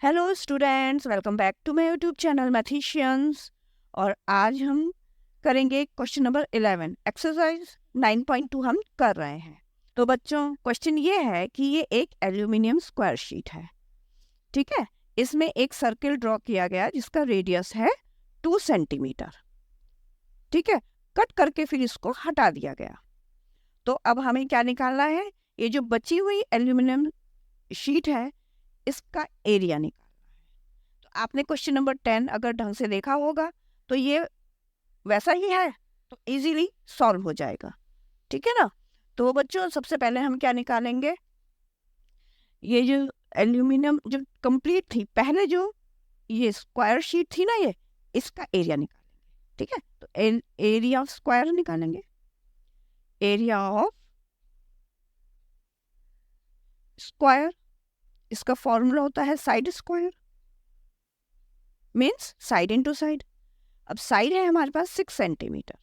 Hello students, welcome back to my YouTube channel mathematicians. और आज हम करेंगे क्वेश्चन नंबर 11, एक्सरसाइज 9.2 हम कर रहे हैं। तो बच्चों, क्वेश्चन ये है कि ये एक एल्यूमिनियम स्क्वायर शीट है, ठीक है। इसमें एक सर्किल ड्रॉ किया गया जिसका रेडियस है 2 सेंटीमीटर, ठीक है। कट करके फिर इसको हटा दिया गया। तो अब हमें क्या निकालना है? ये जो बची हुई एल्यूमिनियम शीट है, इसका एरिया निकालना है। तो आपने क्वेश्चन नंबर 10 अगर ढंग से देखा होगा तो ये वैसा ही है, तो इजीली सॉल्व हो जाएगा, ठीक है ना। तो बच्चों, सबसे पहले हम क्या निकालेंगे? ये जो एल्यूमिनियम जो कंप्लीट थी, पहले जो ये स्क्वायर शीट थी ना, ये इसका एरिया निकालेंगे, ठीक है। तो एरिया ऑफ स्क्वायर निकालेंगे। एरिया ऑफ स्क्वायर, इसका फॉर्मूला होता है side square, means side into side. अब साइड है हमारे पास 6 centimetre,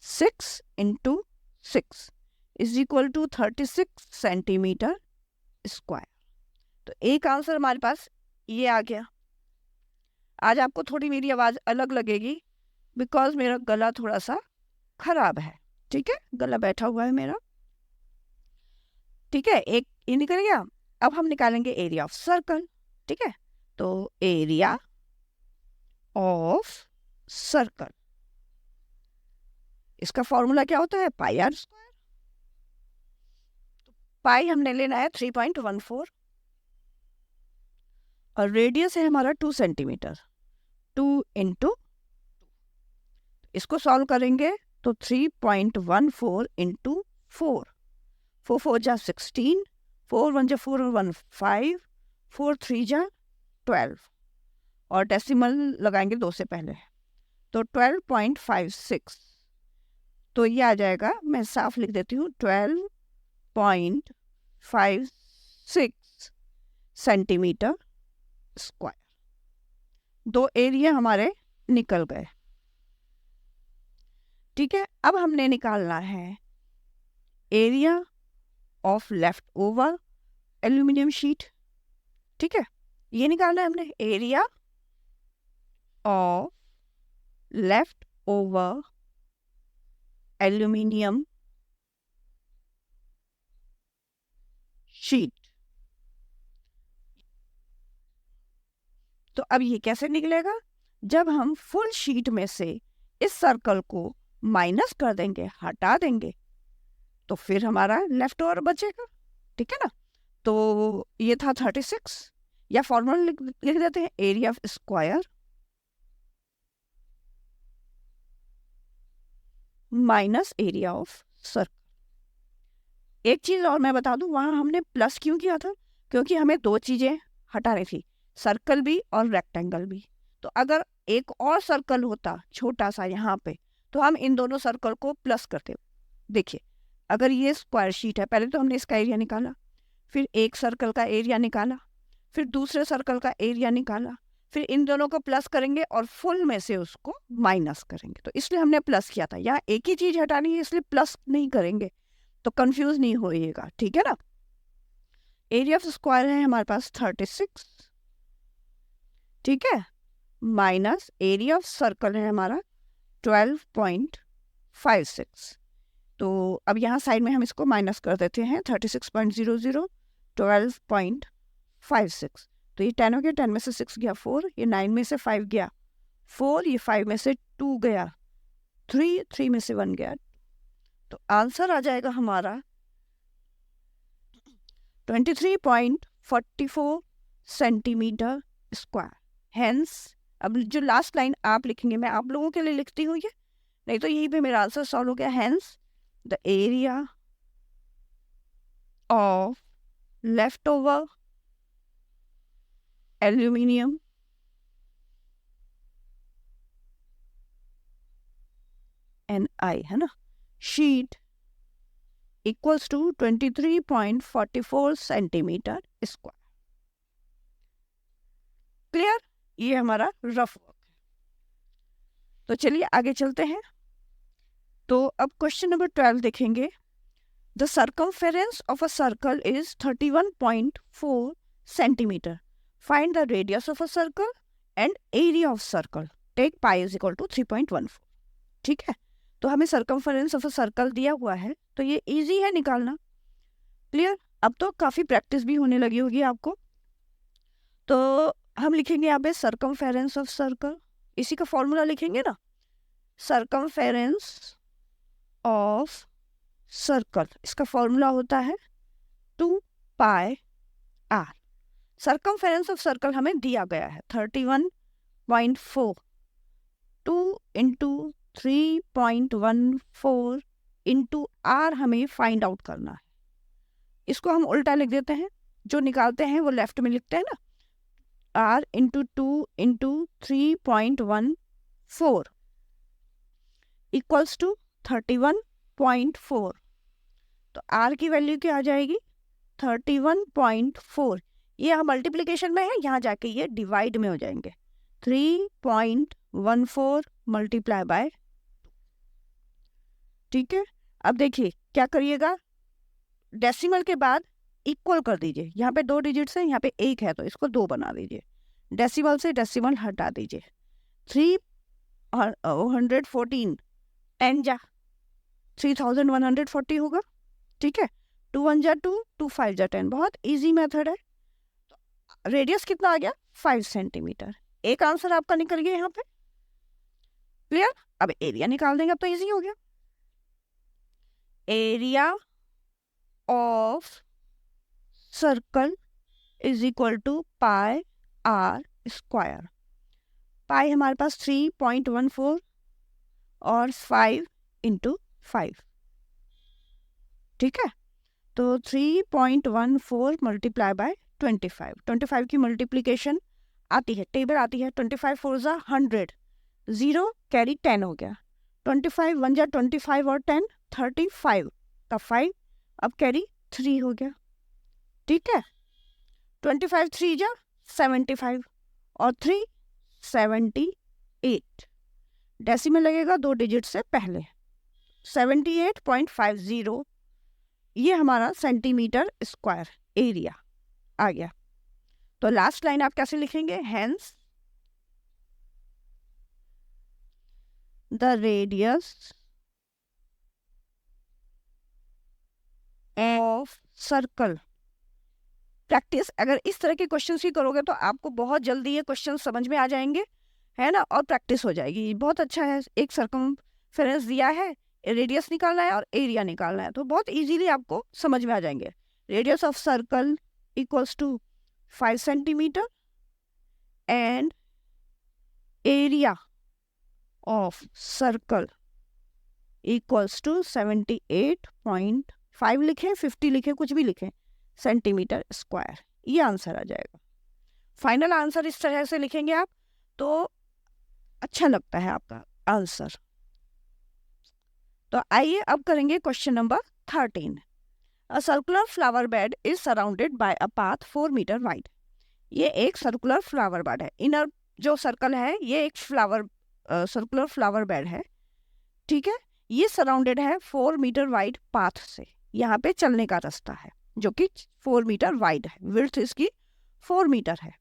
6 into 6 is equal to 36 centimetre square. तो एक आंसर हमारे पास ये आ गया। आज आपको थोड़ी मेरी आवाज़ अलग लगेगी बिकॉज मेरा गला थोड़ा सा खराब है, ठीक है। गला बैठा हुआ है मेरा, ठीक है। एक ये निकल गया। अब हम निकालेंगे एरिया ऑफ सर्कल, ठीक है। तो एरिया ऑफ सर्कल, इसका फॉर्मूला क्या होता है? Pi r square. पाई हमने लेना है 3.14 और रेडियस है हमारा 2 सेंटीमीटर, 2 इंटू, इसको सॉल्व करेंगे तो 3.14 इंटू 4, 4 4 जा 16, 4 1 जा 4 और 1 5, 4 3 जा 12 और डेसिमल लगाएंगे 2 से पहले, तो 12.56। तो ये आ जाएगा, मैं साफ लिख देती हूँ, 12.56 सेंटीमीटर स्क्वायर। दो एरिया हमारे निकल गए, ठीक है। अब हमने निकालना है area of left over aluminium sheet, ठीक है। ये निकालना है हमने, area of left over aluminium sheet. तो अब ये कैसे निकलेगा? जब हम फुल शीट में से इस सर्कल को माइनस कर देंगे, हटा देंगे, तो फिर हमारा लेफ्ट ओवर बचेगा, ठीक है ना। तो ये था 36, या फॉर्मूला लिख देते हैं, area of square minus area of circle. एक चीज और मैं बता दूं, वहां हमने प्लस क्यों किया था? क्योंकि हमें दो चीजें हटानी थी, सर्कल भी और रेक्टेंगल भी। तो अगर एक और सर्कल होता छोटा सा यहाँ पे, तो हम इन दोनों सर्कल को प्लस करते। देखिए, अगर ये स्क्वायर शीट है, पहले तो हमने इसका एरिया निकाला, फिर एक सर्कल का एरिया निकाला, फिर दूसरे सर्कल का एरिया निकाला, फिर इन दोनों को प्लस करेंगे और फुल में से उसको माइनस करेंगे। तो इसलिए हमने प्लस किया था। यहाँ एक ही चीज हटानी है, इसलिए प्लस नहीं करेंगे, तो कंफ्यूज नहीं होइएगा, ठीक है ना। एरिया ऑफ स्क्वायर है हमारे पास 36, ठीक है, माइनस एरिया ऑफ सर्कल है हमारा 12.56। तो अब यहाँ साइड में हम इसको माइनस कर देते हैं, 36.00 12.56। तो ये 10 हो गया, 10 में से 6 गया 4, ये 9 में से 5 गया 4, ये 5 में से 2 गया 3, 3 में से 1 गया। तो आंसर आ जाएगा हमारा 23.44 सेंटीमीटर स्क्वायर। हेंस, अब जो लास्ट लाइन आप लिखेंगे, मैं आप लोगों के लिए लिखती हूँ ये, नहीं तो यहीं पे मेरा आंसर सॉल्व हो गया। Hence the area of left over aluminium NI है ना, sheet equals to 23.44 centimetre square. Clear? ये हमारा रफ वर्क है। तो चलिए आगे चलते हैं। तो अब क्वेश्चन नंबर 12 देखेंगे। The circumference of a circle is 31.4 centimetre, find the radius of a circle and area of circle, take pi is equal to 3.14। ठीक है, तो हमें सर्कमफरेंस ऑफ अ सर्कल दिया हुआ है, तो ये इजी है निकालना। क्लियर? अब तो काफ़ी प्रैक्टिस भी होने लगी होगी आपको। तो हम लिखेंगे यहाँ पे सर्कमफेरेंस ऑफ सर्कल, इसी का फॉर्मूला लिखेंगे ना, सर्कमफेरेंस ऑफ सर्कल, इसका फॉर्मूला होता है 2 पाई आर। सर्कमफेरेंस ऑफ सर्कल हमें दिया गया है 31.4, 2 इंटू 3.14 इंटू आर हमें फाइंड आउट करना है। इसको हम उल्टा लिख देते हैं, जो निकालते हैं वो लेफ्ट में लिखते हैं ना, r into 2 into 3.14 equals to 31.4। तो r की वैल्यू क्या आ जाएगी 31.4। ये यहाँ मल्टीप्लीकेशन में है, यहाँ जाके ये डिवाइड में हो जाएंगे, 3.14 मल्टीप्लाई बाय। ठीक है, अब देखिए क्या करिएगा, डेसिमल के बाद इक्वल कर दीजिए। यहाँ पे 2 डिजिट्स हैं, यहाँ पे 1 है, तो इसको 2 बना दीजिए। डेसिमल से डेसिमल हटा दीजिए। 314 10 जा 3140 होगा। ठीक है, 2 1 जा 2, 2 5 जा 10। बहुत इजी मेथड है। रेडियस कितना आ गया 5 सेंटीमीटर। एक आंसर आपका निकल गया यहाँ पे। क्लियर? अब एरिया निकाल देंगे, अब तो इजी हो गया। Area of circle is equal to pi r square. Pi हमारे पास 3.14 और 5 इंटू 5। ठीक है, तो 3.14 मल्टीप्लाई बाय 25। 25 की मल्टीप्लीकेशन आती है, टेबल आती है 25 4 जा 100, 0 कैरी 10 हो गया। 25 1 जा 25 और 10 35 का 5, अब कैरी 3 हो गया। ठीक है, 25 3 जा 75 और 3 78। डेसिमल लगेगा 2 डिजिट से पहले, 78.50। ये हमारा सेंटीमीटर स्क्वायर एरिया आ गया। तो लास्ट लाइन आप कैसे लिखेंगे, hence the radius of circle. Practice अगर इस तरह के क्वेश्चंस ही करोगे तो आपको बहुत जल्दी ये क्वेश्चन समझ में आ जाएंगे, है ना, और प्रैक्टिस हो जाएगी। बहुत अच्छा है, एक सर्कमफेरेंस दिया है, रेडियस निकालना है और एरिया निकालना है, तो बहुत इजीली आपको समझ में आ जाएंगे। Radius of circle equals to 5 centimetre and area of circle equals to 78.5 लिखें, 50 लिखें, कुछ भी लिखें, सेंटीमीटर स्क्वायर। ये आंसर आ जाएगा। फाइनल आंसर इस तरह से लिखेंगे आप तो अच्छा लगता है आपका आंसर। तो आइए अब करेंगे question number 13। A circular flower bed is surrounded by a path 4 metre wide. ये एक सर्कुलर फ्लावर बेड है। इनर जो सर्कल है ये एक सर्कुलर फ्लावर बेड है। ठीक है, ये सराउंडेड है 4 मीटर वाइड पाथ से। यहाँ पे चलने का रास्ता है जो कि 4 मीटर वाइड है, विड्थ इसकी 4 मीटर है।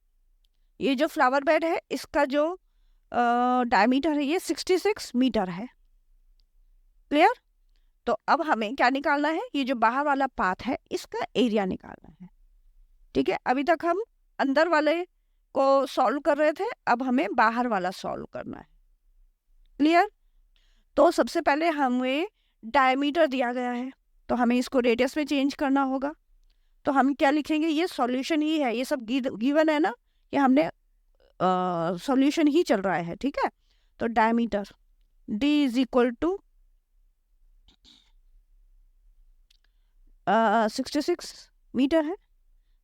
ये जो फ्लावर बेड है इसका जो डायमीटर है ये 66 मीटर है। क्लियर? तो अब हमें क्या निकालना है, ये जो बाहर वाला पाथ है इसका एरिया निकालना है। ठीक है, अभी तक हम अंदर वाले को सॉल्व कर रहे थे, अब हमें बाहर वाला सॉल्व करना है। क्लियर? तो सबसे पहले हमें डायमीटर दिया गया है तो हमें इसको रेडियस में चेंज करना होगा। तो हम क्या लिखेंगे, ये सॉल्यूशन ही है, ये सब गिवन है ना, ये हमने सॉल्यूशन ही चल रहा है। ठीक है, तो diameter d is equal to 66 metre है।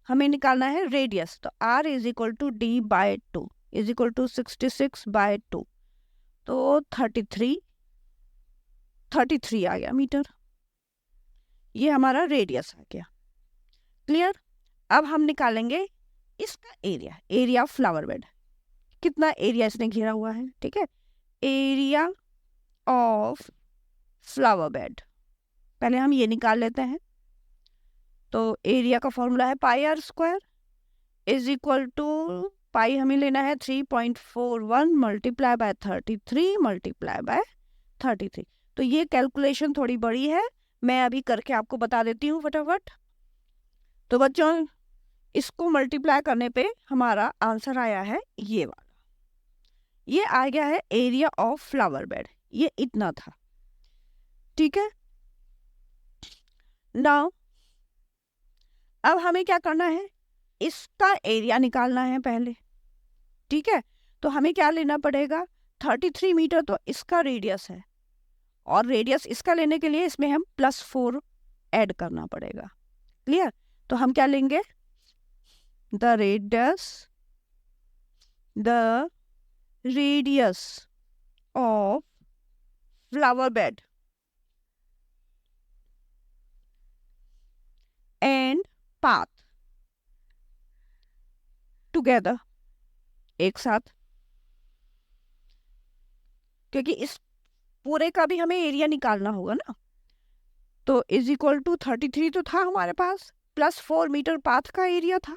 हमें निकालना है रेडियस, तो r is equal to d by 2 is equal to 66 by 2, तो 33 आ गया मीटर। ये हमारा रेडियस आ गया। क्लियर? अब हम निकालेंगे इसका area, area of flower bed. कितना एरिया इसने घेरा हुआ है। ठीक है, एरिया ऑफ फ्लावर बेड पहले हम ये निकाल लेते हैं। तो एरिया का फॉर्मूला है pi r square is equal to pi हमें लेना है 3.41 मल्टीप्लाई बाय 33 मल्टीप्लाई बाय 33। तो ये कैलकुलेशन थोड़ी बड़ी है, मैं अभी करके आपको बता देती हूँ फटाफट। तो बच्चों इसको मल्टीप्लाई करने पे हमारा आंसर आया है ये वाला, ये आ गया है एरिया ऑफ फ्लावर बेड, ये इतना था। ठीक है, नाउ अब हमें क्या करना है, इसका एरिया निकालना है पहले। ठीक है, तो हमें क्या लेना पड़ेगा, 33 मीटर तो इसका रेडियस है, और रेडियस इसका लेने के लिए इसमें हम +4 ऐड करना पड़ेगा। क्लियर? तो हम क्या लेंगे, the radius of flower bed and path together, एक साथ, क्योंकि इस पूरे का भी हमें एरिया निकालना होगा ना। तो इज इक्वल टू 33 तो था हमारे पास, +4 मीटर पाथ का एरिया था,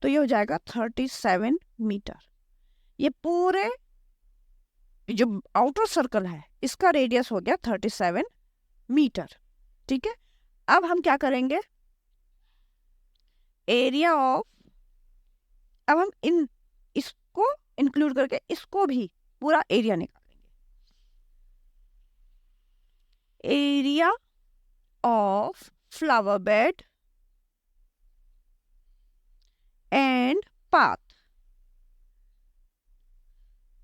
तो ये हो जाएगा 37 मीटर। ये पूरे जो आउटर सर्कल है इसका रेडियस हो गया 37 मीटर। ठीक है, अब हम क्या करेंगे, एरिया ऑफ, अब हम इसको इंक्लूड करके इसको भी पूरा एरिया निकालेंगे। Area of flower bed and path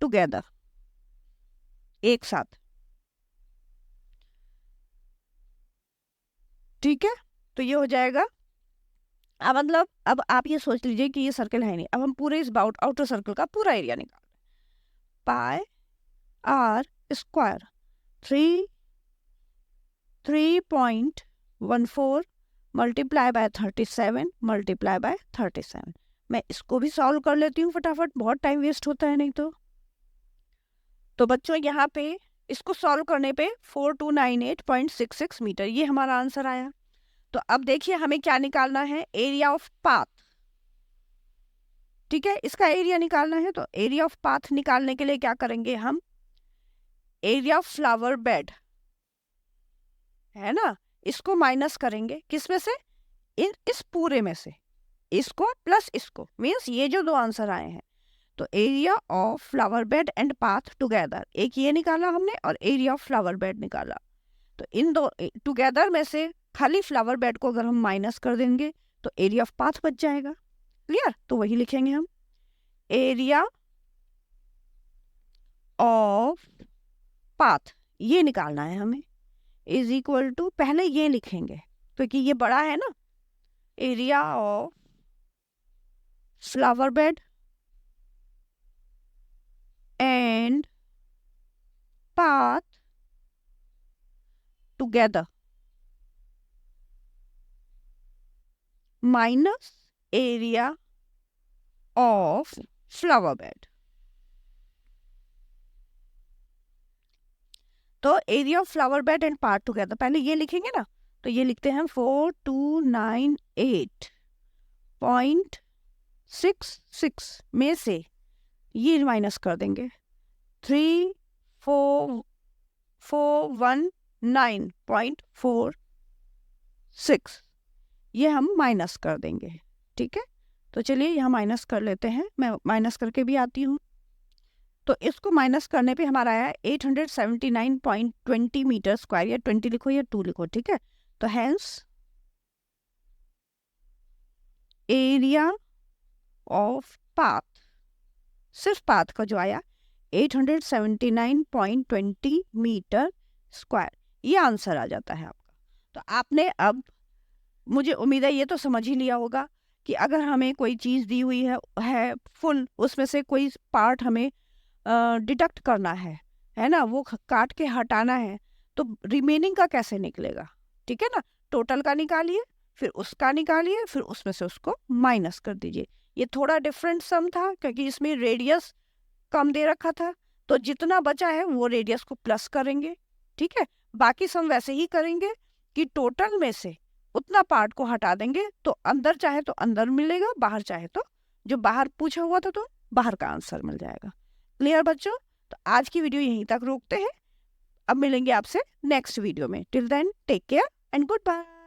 together, एक साथ। ठीक है, तो ये हो जाएगा, अब मतलब अब आप ये सोच लीजिए कि ये सर्कल है नहीं, अब हम पूरे इस आउटर सर्कल का पूरा एरिया निकाल रहे हैं। Pi r square 3.14 multiply by 37 multiply by 37। मैं इसको भी सॉल्व कर लेती हूँ फटाफट, बहुत टाइम वेस्ट होता है नहीं तो बच्चों यहाँ पे इसको सॉल्व करने पे 4298.66 मीटर ये हमारा आंसर आया। तो अब देखिए हमें क्या निकालना है, एरिया ऑफ पाथ। ठीक है, इसका एरिया निकालना है, तो एरिया ऑफ पाथ निकालने के लिए क्या करेंगे हम, एरिया ऑफ फ्लावर बेड है ना, इसको माइनस करेंगे किस में से, इस पूरे में से, इसको प्लस इसको, मीन्स ये जो दो आंसर आए हैं। तो area of flower bed and path together, एक ये निकाला हमने और एरिया ऑफ फ्लावर बेड निकाला। तो इन दो टुगेदर में से खाली फ्लावर बेड को अगर हम माइनस कर देंगे तो एरिया ऑफ पाथ बच जाएगा। क्लियर? तो वही लिखेंगे हम, एरिया ऑफ पाथ ये निकालना है हमें, इज इक्वल टू, पहले ये लिखेंगे क्योंकि ये बड़ा है ना, area of flower bed and path together minus area of flower bed. तो area of flower bed and path together पहले ये लिखेंगे ना, तो ये लिखते हैं 4298.66 में से ये माइनस कर देंगे 3419.46, ये हम माइनस कर देंगे। ठीक है, तो चलिए यहाँ माइनस कर लेते हैं, मैं माइनस करके भी आती हूँ। तो इसको माइनस करने पे हमारा आया 879.20 मीटर स्क्वायर, या 20 लिखो या 2 लिखो। ठीक है, तो हेंस एरिया ऑफ पाथ, सिर्फ पाथ का जो आया 879.20 मीटर स्क्वायर, ये आंसर आ जाता है आपका। तो आपने अब, मुझे उम्मीद है ये तो समझ ही लिया होगा कि अगर हमें कोई चीज़ दी हुई है फुल, उसमें से कोई पार्ट हमें डिडक्ट करना है ना, वो काट के हटाना है, तो रिमेनिंग का कैसे निकलेगा। ठीक है ना, टोटल का निकालिए, फिर उसका निकालिए, फिर उसमें से उसको माइनस कर दीजिए। ये थोड़ा डिफरेंट सम था क्योंकि इसमें रेडियस कम दे रखा था, तो जितना बचा है वो रेडियस को प्लस करेंगे। ठीक है, बाकी सम वैसे ही करेंगे कि टोटल में से उतना पार्ट को हटा देंगे, तो अंदर चाहे तो अंदर मिलेगा, बाहर चाहे तो जो बाहर पूछा हुआ था तो बाहर का आंसर मिल जाएगा। क्लियर बच्चों? तो आज की वीडियो यहीं तक रोकते हैं, अब मिलेंगे आपसे नेक्स्ट वीडियो में। Till then take care and good bye.